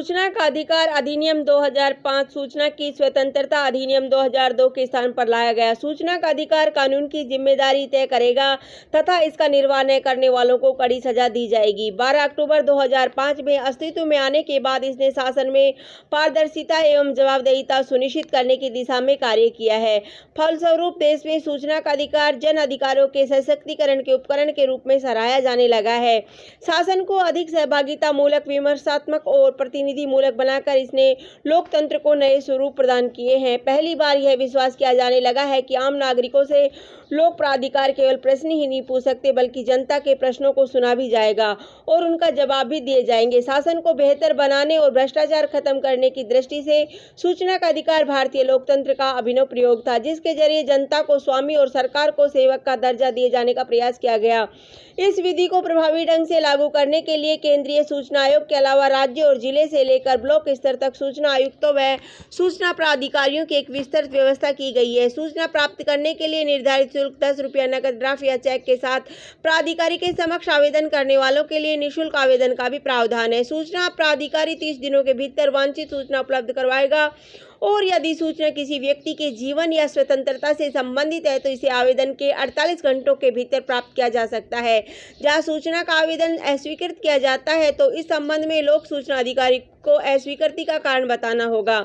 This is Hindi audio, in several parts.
सूचना का अधिकार अधिनियम 2005 सूचना की स्वतंत्रता अधिनियम 2002 के स्थान पर लाया गया। सूचना का अधिकार कानून की जिम्मेदारी तय करेगा तथा इसका निर्वाह न करने वालों को कड़ी सजा दी जाएगी। 12 अक्टूबर 2005 में अस्तित्व में आने के बाद इसने शासन में पारदर्शिता एवं जवाबदेहिता सुनिश्चित करने की दिशा में कार्य किया है। फलस्वरूप देश में सूचना का अधिकार जन अधिकारों के सशक्तिकरण के उपकरण के रूप में सराहा जाने लगा है। शासन को अधिक सहभागिता मूलक, विमर्शात्मक और प्रतिनिधि मूलक बनाकर इसने लोकतंत्र को नए स्वरूप प्रदान किए हैं। पहली बार यह विश्वास किया जाने लगा है कि आम नागरिकों से लोक प्राधिकार केवल प्रश्न ही नहीं पूछ सकते बल्कि जनता के प्रश्नों को सुना भी जाएगा और उनका जवाब भी दिए जाएंगे। शासन को बेहतर बनाने और भ्रष्टाचार खत्म करने की दृष्टि से सूचना का अधिकार भारतीय लोकतंत्र का अभिनव प्रयोग था, जिसके जरिए जनता को स्वामी और सरकार को सेवक का दर्जा दिए जाने का प्रयास किया गया। इस विधि को प्रभावी ढंग से लागू करने के लिए केंद्रीय सूचना आयोग के अलावा राज्य और जिले से लेकर ब्लॉक स्तर तक सूचना आयुक्तों व सूचना प्राधिकारियों की एक विस्तृत व्यवस्था की गई है। सूचना प्राप्त करने के लिए निर्धारित शुल्क 10 रुपया नकद, ड्राफ्ट या चेक के साथ प्राधिकारी के समक्ष आवेदन करने वालों के लिए निःशुल्क आवेदन का भी प्रावधान है। सूचना प्राधिकारी 30 दिनों के भीतर वांछित सूचना उपलब्ध करवाएगा और यदि सूचना किसी व्यक्ति के जीवन या स्वतंत्रता से संबंधित है तो इसे आवेदन के 48 घंटों के भीतर प्राप्त किया जा सकता है। जहां सूचना का आवेदन अस्वीकृत किया जाता है तो इस संबंध में लोक सूचना अधिकारी को अस्वीकृति का कारण बताना होगा।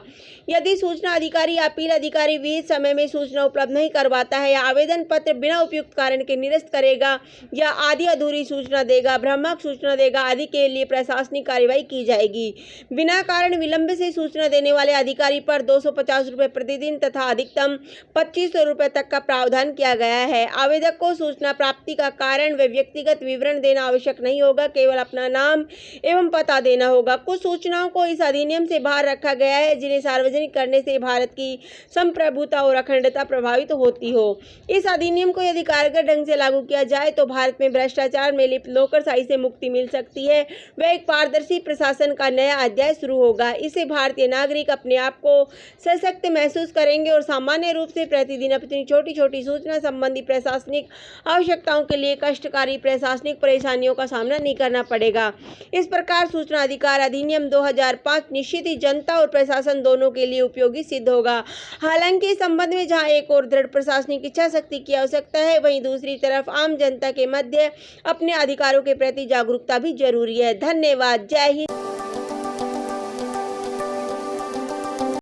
यदि सूचना अधिकारी या अपील अधिकारी विहित समय में सूचना उपलब्ध नहीं करवाता है या आवेदन पत्र बिना उपयुक्त कारण के निरस्त करेगा या आधी अधूरी सूचना देगा, भ्रामक सूचना देगा आदि के लिए प्रशासनिक कार्यवाही की जाएगी। बिना कारण विलंब से सूचना देने वाले अधिकारी पर 250 रुपये प्रतिदिन तथा अधिकतम 2500 रुपये तक का प्रावधान किया गया है। आवेदक को सूचना प्राप्ति का कारण व व्यक्तिगत विवरण देना आवश्यक नहीं होगा, केवल अपना नाम एवं पता देना होगा। कुछ सूचनाओं को इस अधिनियम से बाहर रखा गया है जिन्हें सार्वजनिक करने से भारत की संप्रभुता और अखंडता प्रभावित होती हो। इस अधिनियम को यदि कारगर ढंग से लागू किया जाए तो भारत में भ्रष्टाचार में लिप्त नौकरशाही से मुक्ति मिल सकती है व एक पारदर्शी प्रशासन का नया अध्याय शुरू होगा। इससे भारतीय नागरिक अपने आप को सशक्त महसूस करेंगे और सामान्य रूप से प्रतिदिन अपनी छोटी छोटी सूचना संबंधी प्रशासनिक आवश्यकताओं के लिए कष्टकारी प्रशासनिक परेशानियों का सामना नहीं करना पड़ेगा। इस प्रकार सूचना अधिकार अधिनियम 2005 निश्चित ही जनता और प्रशासन दोनों के लिए उपयोगी सिद्ध होगा। हालांकि इस संबंध में जहां एक और दृढ़ प्रशासनिक इच्छा शक्ति की आवश्यकता है, वहीं दूसरी तरफ आम जनता के मध्य अपने अधिकारों के प्रति जागरूकता भी जरूरी है। धन्यवाद। जय हिंद।